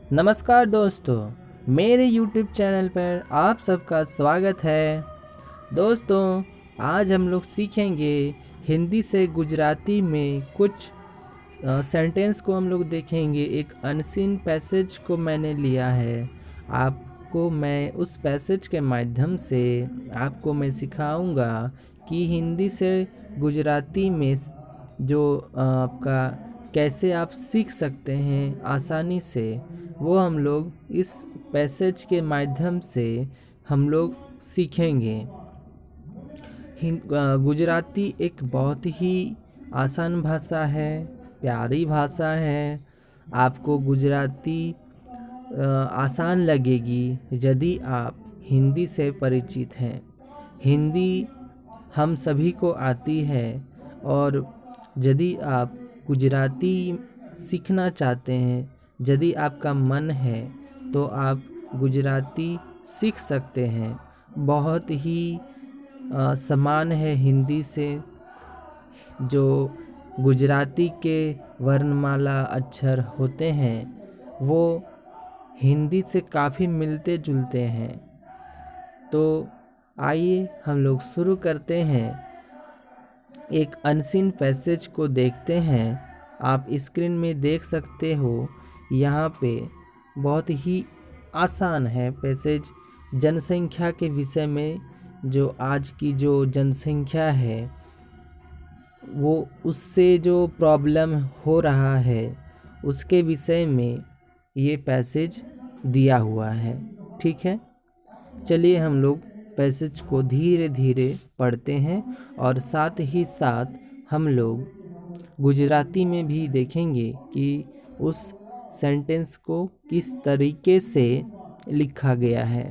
नमस्कार दोस्तों, मेरे YouTube चैनल पर आप सबका स्वागत है। दोस्तों, आज हम लोग सीखेंगे हिंदी से गुजराती में कुछ सेंटेंस को हम लोग देखेंगे। एक अनसीन पैसेज को मैंने लिया है। आपको मैं उस पैसेज के माध्यम से आपको मैं सिखाऊंगा कि हिंदी से गुजराती में जो आपका कैसे आप सीख सकते हैं आसानी से, वो हम लोग इस पैसेज के माध्यम से हम लोग सीखेंगे। गुजराती एक बहुत ही आसान भाषा है, प्यारी भाषा है। आपको गुजराती आसान लगेगी यदि आप हिंदी से परिचित हैं। हिंदी हम सभी को आती है, और यदि आप गुजराती सीखना चाहते हैं, यदि आपका मन है तो आप गुजराती सीख सकते हैं। बहुत ही समान है हिंदी से। जो गुजराती के वर्णमाला अक्षर होते हैं वो हिंदी से काफ़ी मिलते जुलते हैं। तो आइए हम लोग शुरू करते हैं। एक अनसीन पैसेज को देखते हैं। आप स्क्रीन में देख सकते हो, यहाँ पे बहुत ही आसान है पैसेज। जनसंख्या के विषय में, जो आज की जो जनसंख्या है वो उससे जो प्रॉब्लम हो रहा है उसके विषय में ये पैसेज दिया हुआ है। ठीक है, चलिए हम लोग पैसेज को धीरे धीरे पढ़ते हैं, और साथ ही साथ हम लोग गुजराती में भी देखेंगे कि उस सेंटेंस को किस तरीके से लिखा गया है।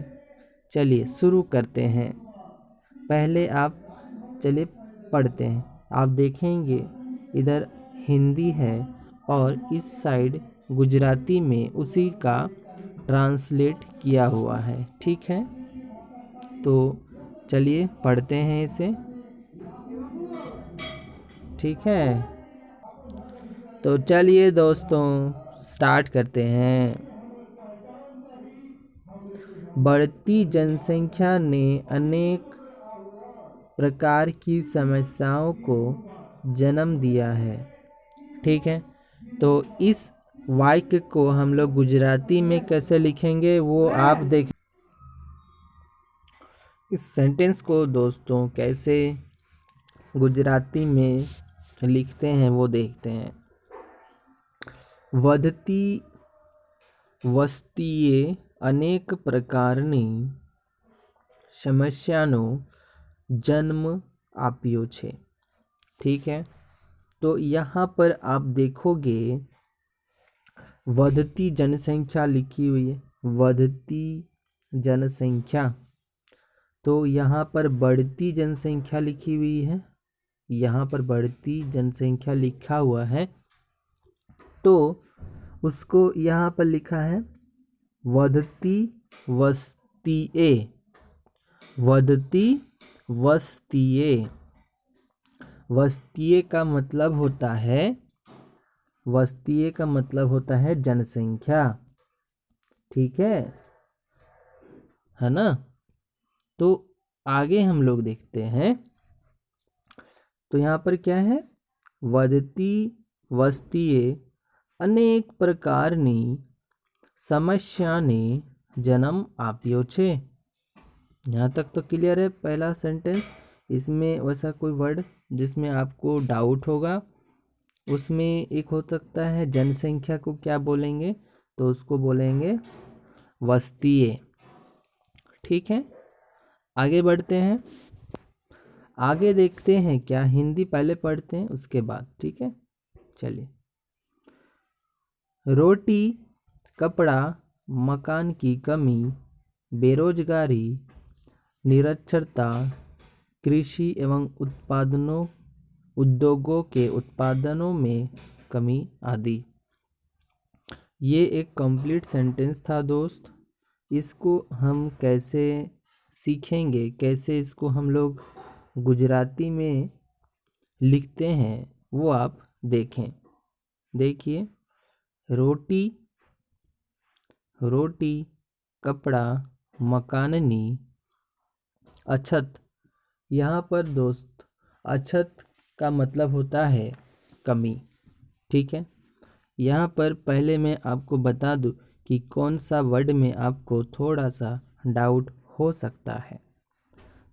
चलिए शुरू करते हैं। पहले आप चलिए पढ़ते हैं। आप देखेंगे इधर हिंदी है और इस साइड गुजराती में उसी का ट्रांसलेट किया हुआ है। ठीक है, तो चलिए पढ़ते हैं इसे। ठीक है, तो चलिए दोस्तों स्टार्ट करते हैं। बढ़ती जनसंख्या ने अनेक प्रकार की समस्याओं को जन्म दिया है। ठीक है, तो इस वाक्य को हम लोग गुजराती में कैसे लिखेंगे वो आप देख। इस सेंटेंस को दोस्तों कैसे गुजराती में लिखते हैं वो देखते हैं। વધતી વસ્તીએ અનેક પ્રકારની સમસ્યાનો जन्म आप्यो छे। ठीक है, तो यहाँ पर आप देखोगे बढ़ती जनसंख्या लिखी हुई है। बढ़ती जनसंख्या, तो यहाँ पर बढ़ती जनसंख्या लिखी हुई है। यहाँ पर बढ़ती जनसंख्या लिखा हुआ है, तो उसको यहाँ पर लिखा है बढ़ती वस्तीए। बढ़ती वस्तीए, वस्तीय का मतलब होता है, वस्तीय का मतलब होता है जनसंख्या। ठीक है ना। तो आगे हम लोग देखते हैं। तो यहाँ पर क्या है, વધતી વસ્તીએ અનેક પ્રકારની સમસ્યાને जन्म आप्यो छे। यहाँ तक तो क्लियर है पहला सेंटेंस। इसमें वैसा कोई वर्ड जिसमें आपको डाउट होगा, उसमें एक हो सकता है जनसंख्या को क्या बोलेंगे, तो उसको बोलेंगे वस्तीय। ठीक है, आगे बढ़ते हैं। आगे देखते हैं क्या, हिंदी पहले पढ़ते हैं उसके बाद। ठीक है, चलिए। रोटी, कपड़ा, मकान की कमी, बेरोजगारी, निरक्षरता, कृषि एवं उद्योगों के उत्पादनों में कमी आदि। ये एक कंप्लीट सेंटेंस था दोस्त। इसको हम कैसे सीखेंगे, कैसे इसको हम लोग गुजराती में लिखते हैं वो आप देखें। देखिए, रोटी रोटी, कपड़ा, मकाननी, अछत। यहाँ पर दोस्त अछत का मतलब होता है कमी। ठीक है, यहाँ पर पहले मैं आपको बता दूं कि कौन सा वर्ड में आपको थोड़ा सा डाउट हो सकता है।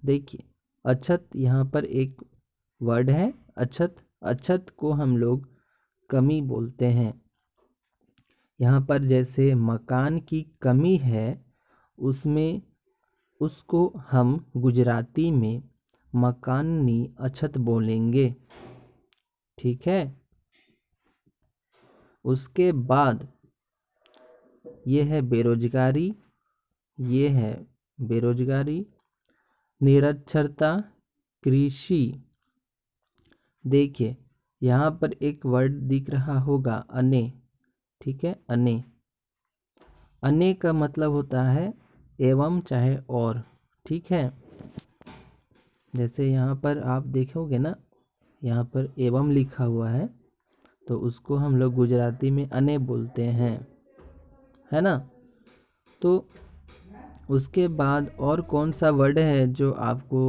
देखिए, अछत यहाँ पर एक वर्ड है। अछत, अछत को हम लोग कमी बोलते हैं। यहाँ पर जैसे मकान की कमी है, उसमें उसको हम गुजराती में मकाननी अछत बोलेंगे। ठीक है, उसके बाद ये है बेरोजगारी, ये है बेरोजगारी, निरक्षरता, कृषि। देखिए, यहाँ पर एक वर्ड दिख रहा होगा अने। ठीक है, अने, अने का मतलब होता है एवं चाहे और। ठीक है, जैसे यहाँ पर आप देखोगे ना, यहाँ पर एवं लिखा हुआ है, तो उसको हम लोग गुजराती में अने बोलते हैं, है ना। तो उसके बाद और कौन सा वर्ड है जो आपको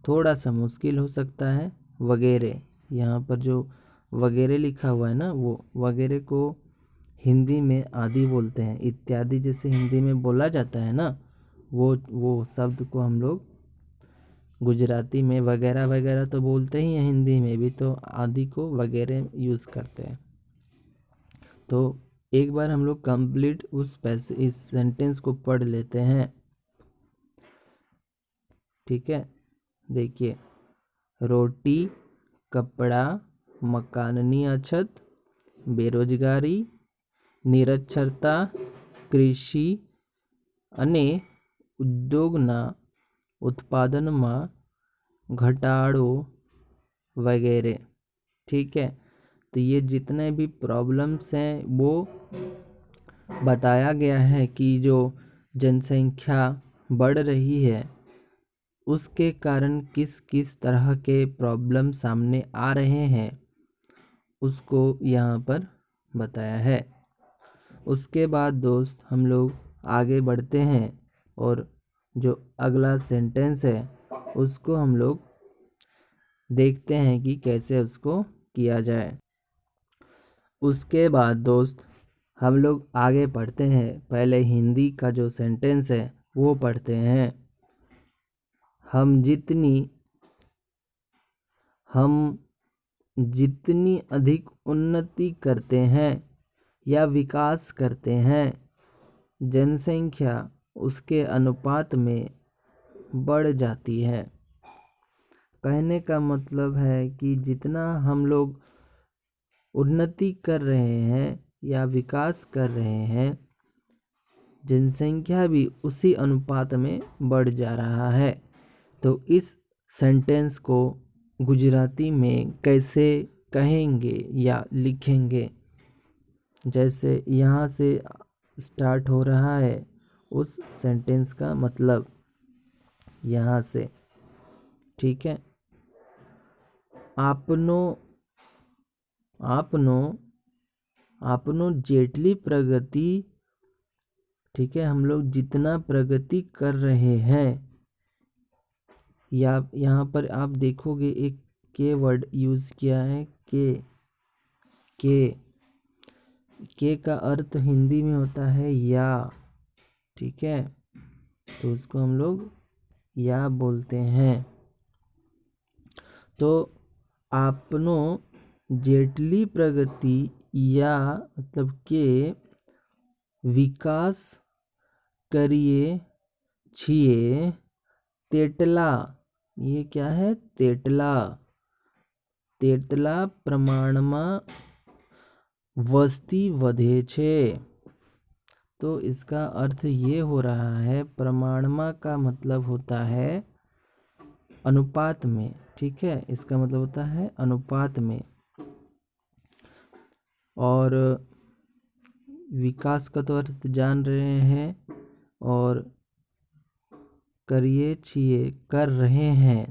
थोड़ा सा मुश्किल हो सकता है? वगैरह। यहाँ पर जो वगैरह लिखा हुआ है ना, वो वगैरह को हिंदी में आदि बोलते हैं। इत्यादि जैसे हिंदी में बोला जाता है ना, वो शब्द को हम लोग गुजराती में वगैरह वगैरह तो बोलते ही हैं, हिंदी में भी तो आदि को वगैरह यूज़ करते हैं। तो एक बार हम लोग कंप्लीट इस सेंटेंस को पढ़ लेते हैं। ठीक है, देखिए, रोटी, कपड़ा, मकाननी अछत, बेरोजगारी, निरक्षरता, कृषि અને ઉદ્યોગના उत्पादનમાં घटाड़ो वगैरह। ठीक है, तो ये जितने भी प्रॉब्लम्स हैं वो बताया गया है कि जो जनसंख्या बढ़ रही है उसके कारण किस किस तरह के प्रॉब्लम सामने आ रहे हैं, उसको यहाँ पर बताया है। उसके बाद दोस्त हम लोग आगे बढ़ते हैं और जो अगला सेंटेंस है उसको हम लोग देखते हैं कि कैसे उसको किया जाए। उसके बाद दोस्त हम लोग आगे पढ़ते हैं। पहले हिंदी का जो सेंटेंस है वो पढ़ते हैं। हम जितनी अधिक उन्नति करते हैं या विकास करते हैं, जनसंख्या उसके अनुपात में बढ़ जाती है। कहने का मतलब है कि जितना हम लोग उन्नति कर रहे हैं या विकास कर रहे हैं, जनसंख्या भी उसी अनुपात में बढ़ जा रहा है। तो इस सेंटेंस को गुजराती में कैसे कहेंगे या लिखेंगे? जैसे यहाँ से स्टार्ट हो रहा है उस सेंटेंस का मतलब यहाँ से। ठीक है, आपनो जेटली प्रगति। ठीक है, हम लोग जितना प्रगति कर रहे हैं, या यहाँ पर आप देखोगे एक के वर्ड यूज़ किया है, के का अर्थ हिंदी में होता है या। ठीक है, तो उसको हम लोग या बोलते हैं। तो आपनो जेटली प्रगति या मतलब के विकास करिए छिए तेटला। ये क्या है? तेटला प्रमाणમાં वस्ती વધે છે। तो इसका अर्थ ये हो रहा है, प्रमाणमा का मतलब होता है अनुपात में। ठीक है, इसका मतलब होता है अनुपात में। और विकास का तो अर्थ जान रहे हैं, और करिए छिए कर रहे हैं।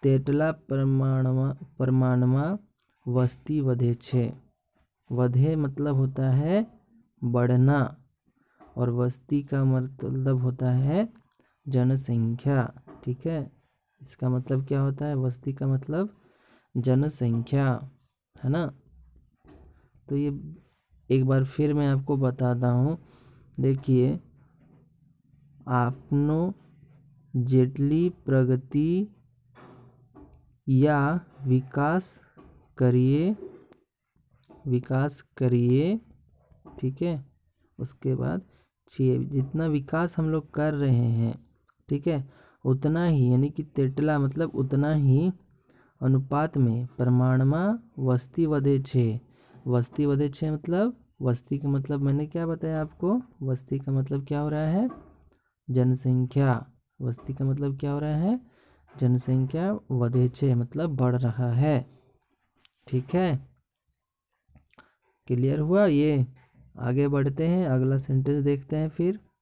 तेटला प्रमाणमा वस्ती વધે છે। વધે मतलब होता है बढ़ना, और वस्ती का मतलब होता है जनसंख्या। ठीक है, इसका मतलब क्या होता है? वस्ती का मतलब जनसंख्या, है ना। तो ये एक बार फिर मैं आपको बताता हूँ। देखिए, आपनो जेटली प्रगति या विकास करिए, ठीक है। उसके बाद जितना विकास हम लोग कर रहे हैं, ठीक है, उतना ही, यानी कि तेटला मतलब उतना ही अनुपात में प्रमाणमा वस्ती वधे छे। वस्ती वधे छे मतलब, वस्ती का मतलब मैंने क्या बताया आपको? वस्ती का मतलब क्या हो रहा है? जनसंख्या। वस्ती का मतलब क्या हो रहा है? जनसंख्या वधे छे मतलब बढ़ रहा है। ठीक है, क्लियर हुआ ये? आगे बढ़ते हैं, अगला सेंटेंस देखते हैं फिर।